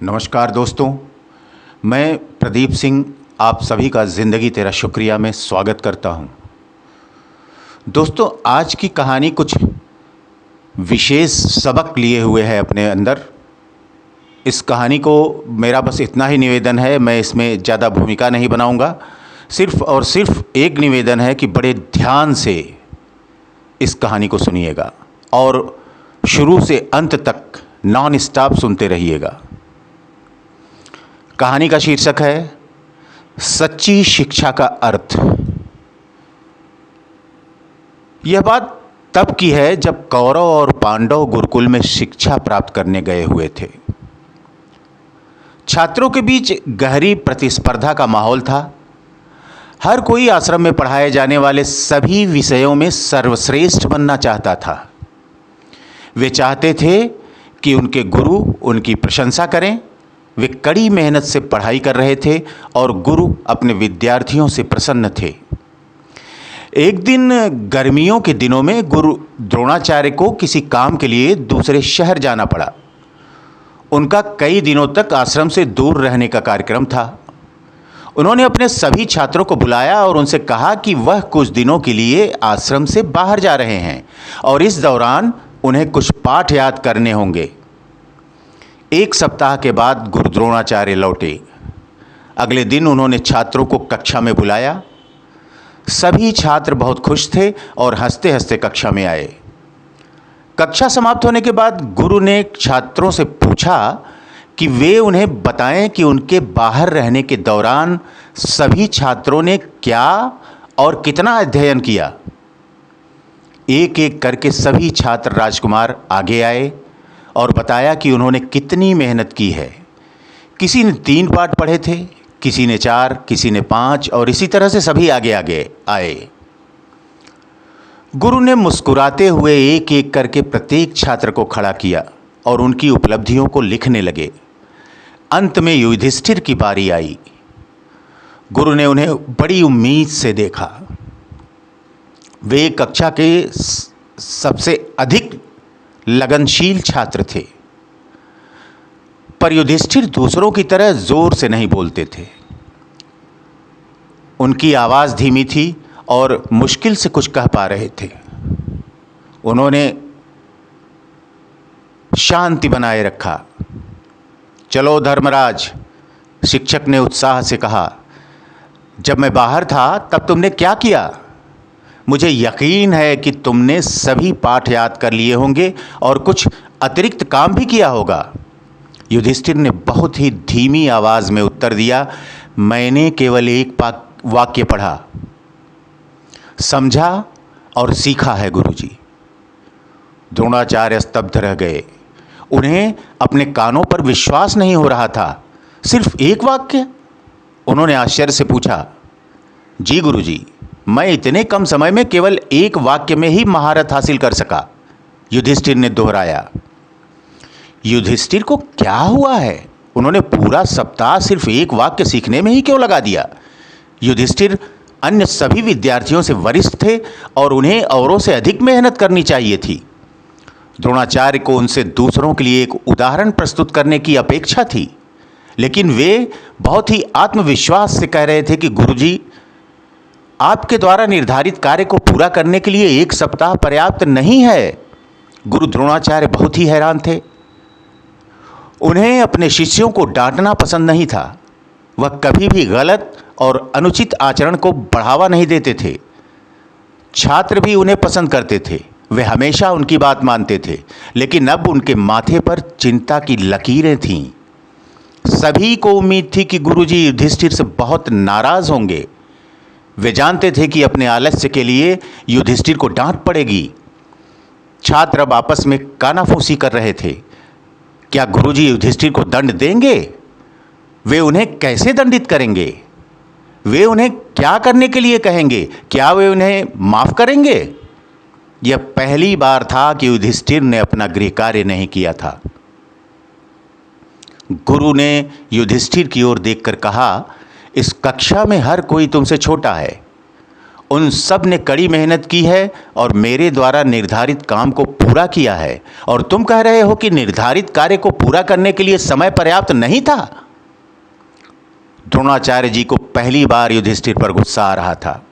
नमस्कार दोस्तों, मैं प्रदीप सिंह आप सभी का ज़िंदगी तेरा शुक्रिया में स्वागत करता हूं। दोस्तों, आज की कहानी कुछ विशेष सबक लिए हुए है अपने अंदर। इस कहानी को मेरा बस इतना ही निवेदन है, मैं इसमें ज़्यादा भूमिका नहीं बनाऊंगा। सिर्फ और सिर्फ एक निवेदन है कि बड़े ध्यान से इस कहानी को सुनिएगा और शुरू से अंत तक नॉन स्टॉप सुनते रहिएगा। कहानी का शीर्षक है सच्ची शिक्षा का अर्थ। यह बात तब की है जब कौरव और पांडव गुरुकुल में शिक्षा प्राप्त करने गए हुए थे। छात्रों के बीच गहरी प्रतिस्पर्धा का माहौल था। हर कोई आश्रम में पढ़ाए जाने वाले सभी विषयों में सर्वश्रेष्ठ बनना चाहता था। वे चाहते थे कि उनके गुरु उनकी प्रशंसा करें। वे कड़ी मेहनत से पढ़ाई कर रहे थे और गुरु अपने विद्यार्थियों से प्रसन्न थे। एक दिन गर्मियों के दिनों में गुरु द्रोणाचार्य को किसी काम के लिए दूसरे शहर जाना पड़ा। उनका कई दिनों तक आश्रम से दूर रहने का कार्यक्रम था। उन्होंने अपने सभी छात्रों को बुलाया और उनसे कहा कि वह कुछ दिनों के लिए आश्रम से बाहर जा रहे हैं और इस दौरान उन्हें कुछ पाठ याद करने होंगे। एक सप्ताह के बाद गुरु द्रोणाचार्य लौटे। अगले दिन उन्होंने छात्रों को कक्षा में बुलाया। सभी छात्र बहुत खुश थे और हंसते हंसते कक्षा में आए। कक्षा समाप्त होने के बाद गुरु ने छात्रों से पूछा कि वे उन्हें बताएं कि उनके बाहर रहने के दौरान सभी छात्रों ने क्या और कितना अध्ययन किया। एक एक करके सभी छात्र राजकुमार आगे आए और बताया कि उन्होंने कितनी मेहनत की है। किसी ने 3 पाठ पढ़े थे, किसी ने 4, किसी ने 5 और इसी तरह से सभी आगे आगे आए। गुरु ने मुस्कुराते हुए एक एक करके प्रत्येक छात्र को खड़ा किया और उनकी उपलब्धियों को लिखने लगे। अंत में युधिष्ठिर की बारी आई। गुरु ने उन्हें बड़ी उम्मीद से देखा। वे कक्षा के सबसे अधिक लगनशील छात्र थे, पर युधिष्ठिर दूसरों की तरह जोर से नहीं बोलते थे। उनकी आवाज़ धीमी थी और मुश्किल से कुछ कह पा रहे थे। उन्होंने शांति बनाए रखा। चलो धर्मराज, शिक्षक ने उत्साह से कहा, जब मैं बाहर था तब तुमने क्या किया? मुझे यकीन है कि तुमने सभी पाठ याद कर लिए होंगे और कुछ अतिरिक्त काम भी किया होगा। युधिष्ठिर ने बहुत ही धीमी आवाज में उत्तर दिया, मैंने केवल एक वाक्य पढ़ा, समझा और सीखा है गुरुजी। द्रोणाचार्य स्तब्ध रह गए। उन्हें अपने कानों पर विश्वास नहीं हो रहा था। सिर्फ एक वाक्य? उन्होंने आश्चर्य से पूछा, जी गुरुजी, मैं इतने कम समय में केवल एक वाक्य में ही महारत हासिल कर सका। युधिष्ठिर ने दोहराया। युधिष्ठिर को क्या हुआ है? उन्होंने पूरा सप्ताह सिर्फ एक वाक्य सीखने में ही क्यों लगा दिया? युधिष्ठिर अन्य सभी विद्यार्थियों से वरिष्ठ थे और उन्हें औरों से अधिक मेहनत करनी चाहिए थी। द्रोणाचार्य को उनसे दूसरों के लिए एक उदाहरण प्रस्तुत करने की अपेक्षा थी, लेकिन वे बहुत ही आत्मविश्वास से कह रहे थे कि गुरुजी, आपके द्वारा निर्धारित कार्य को पूरा करने के लिए एक सप्ताह पर्याप्त नहीं है। गुरु द्रोणाचार्य बहुत ही हैरान थे। उन्हें अपने शिष्यों को डांटना पसंद नहीं था। वह कभी भी गलत और अनुचित आचरण को बढ़ावा नहीं देते थे। छात्र भी उन्हें पसंद करते थे। वे हमेशा उनकी बात मानते थे, लेकिन अब उनके माथे पर चिंता की लकीरें थीं। सभी को उम्मीद थी कि गुरुजी युधिष्ठिर से बहुत नाराज होंगे। वे जानते थे कि अपने आलस्य के लिए युधिष्ठिर को डांट पड़ेगी। छात्र अब आपस में कानाफूसी कर रहे थे। क्या गुरुजी युधिष्ठिर को दंड देंगे? वे उन्हें कैसे दंडित करेंगे? वे उन्हें क्या करने के लिए कहेंगे? क्या वे उन्हें माफ करेंगे? यह पहली बार था कि युधिष्ठिर ने अपना गृह कार्य नहीं किया था। गुरु ने युधिष्ठिर की ओर देखकर कहा, इस कक्षा में हर कोई तुमसे छोटा है। उन सब ने कड़ी मेहनत की है और मेरे द्वारा निर्धारित काम को पूरा किया है, और तुम कह रहे हो कि निर्धारित कार्य को पूरा करने के लिए समय पर्याप्त नहीं था। द्रोणाचार्य जी को पहली बार युधिष्ठिर पर गुस्सा आ रहा था।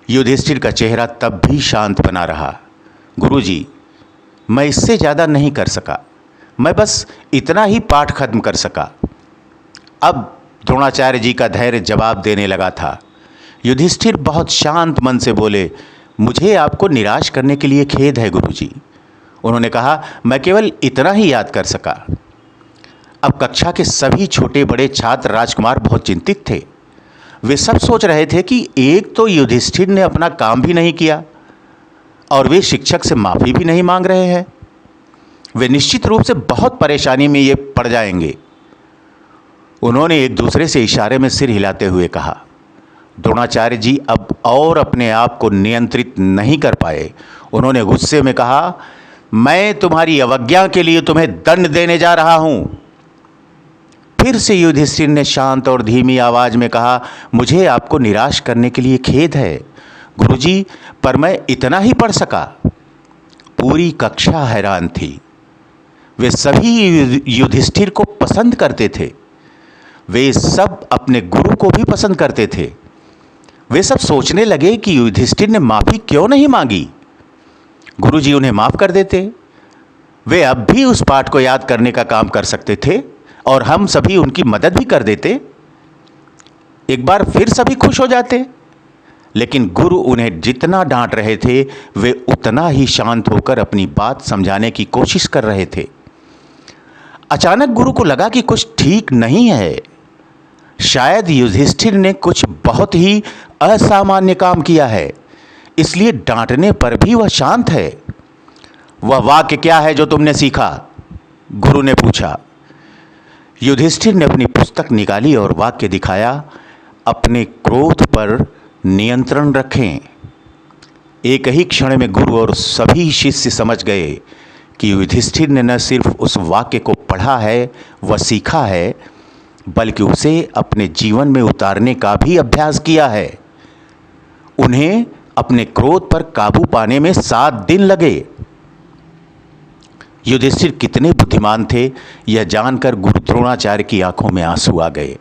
युधिष्ठिर का चेहरा तब भी शांत बना रहा। गुरुजी, मैं इससे ज़्यादा नहीं कर सका, मैं बस इतना ही पाठ खत्म कर सका। अब द्रोणाचार्य जी का धैर्य जवाब देने लगा था। युधिष्ठिर बहुत शांत मन से बोले, मुझे आपको निराश करने के लिए खेद है गुरुजी। उन्होंने कहा, मैं केवल इतना ही याद कर सका। अब कक्षा के सभी छोटे बड़े छात्र राजकुमार बहुत चिंतित थे। वे सब सोच रहे थे कि एक तो युधिष्ठिर ने अपना काम भी नहीं किया और वे शिक्षक से माफ़ी भी नहीं मांग रहे हैं। वे निश्चित रूप से बहुत परेशानी में ये पड़ जाएंगे। उन्होंने एक दूसरे से इशारे में सिर हिलाते हुए कहा। द्रोणाचार्य जी अब और अपने आप को नियंत्रित नहीं कर पाए। उन्होंने गुस्से में कहा, मैं तुम्हारी अवज्ञा के लिए तुम्हें दंड देने जा रहा हूं। फिर से युधिष्ठिर ने शांत और धीमी आवाज में कहा, मुझे आपको निराश करने के लिए खेद है गुरुजी, पर मैं इतना ही पढ़ सका। पूरी कक्षा हैरान थी। वे सभी युधिष्ठिर को पसंद करते थे। वे सब अपने गुरु को भी पसंद करते थे। वे सब सोचने लगे कि युधिष्ठिर ने माफ़ी क्यों नहीं मांगी। गुरुजी उन्हें माफ़ कर देते। वे अब भी उस पाठ को याद करने का काम कर सकते थे और हम सभी उनकी मदद भी कर देते। एक बार फिर सभी खुश हो जाते। लेकिन गुरु उन्हें जितना डांट रहे थे, वे उतना ही शांत होकर अपनी बात समझाने की कोशिश कर रहे थे। अचानक गुरु को लगा कि कुछ ठीक नहीं है। शायद युधिष्ठिर ने कुछ बहुत ही असामान्य काम किया है, इसलिए डांटने पर भी वह शांत है। वह वाक्य क्या है जो तुमने सीखा? गुरु ने पूछा। युधिष्ठिर ने अपनी पुस्तक निकाली और वाक्य दिखाया, अपने क्रोध पर नियंत्रण रखें। एक ही क्षण में गुरु और सभी शिष्य समझ गए कि युधिष्ठिर ने न सिर्फ उस वाक्य को पढ़ा है, वह सीखा है, बल्कि उसे अपने जीवन में उतारने का भी अभ्यास किया है। उन्हें अपने क्रोध पर काबू पाने में 7 दिन लगे। युधिष्ठिर कितने बुद्धिमान थे, यह जानकर गुरु द्रोणाचार्य की आंखों में आंसू आ गए।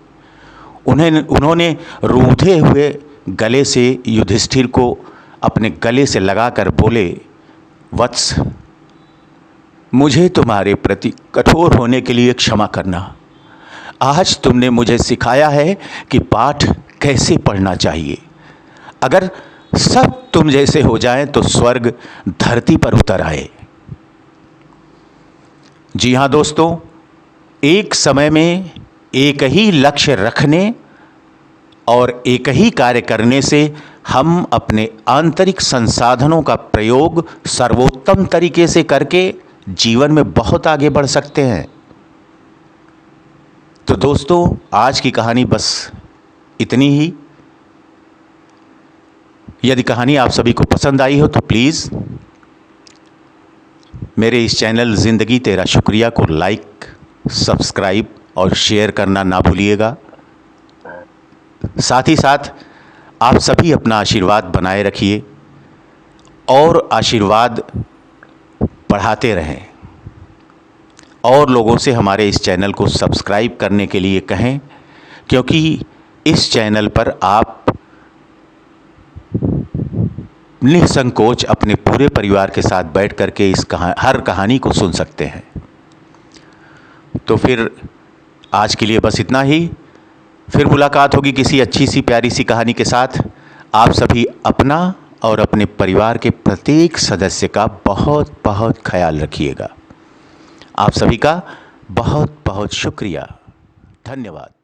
उन्होंने रूंधे हुए गले से युधिष्ठिर को अपने गले से लगाकर बोले, वत्स, मुझे तुम्हारे प्रति कठोर होने के लिए क्षमा करना। आज तुमने मुझे सिखाया है कि पाठ कैसे पढ़ना चाहिए। अगर सब तुम जैसे हो जाएं तो स्वर्ग धरती पर उतर आए। जी हाँ दोस्तों, एक समय में एक ही लक्ष्य रखने और एक ही कार्य करने से हम अपने आंतरिक संसाधनों का प्रयोग सर्वोत्तम तरीके से करके जीवन में बहुत आगे बढ़ सकते हैं। तो दोस्तों, आज की कहानी बस इतनी ही। यदि कहानी आप सभी को पसंद आई हो तो प्लीज़ मेरे इस चैनल ज़िंदगी तेरा शुक्रिया को लाइक, सब्सक्राइब और शेयर करना ना भूलिएगा। साथ ही साथ आप सभी अपना आशीर्वाद बनाए रखिए और आशीर्वाद बढ़ाते रहें, और लोगों से हमारे इस चैनल को सब्सक्राइब करने के लिए कहें, क्योंकि इस चैनल पर आप निसंकोच अपने पूरे परिवार के साथ बैठ करके हर कहानी को सुन सकते हैं। तो फिर आज के लिए बस इतना ही। फिर मुलाकात होगी किसी अच्छी सी प्यारी सी कहानी के साथ। आप सभी अपना और अपने परिवार के प्रत्येक सदस्य का बहुत बहुत ख्याल रखिएगा। आप सभी का बहुत बहुत शुक्रिया। धन्यवाद।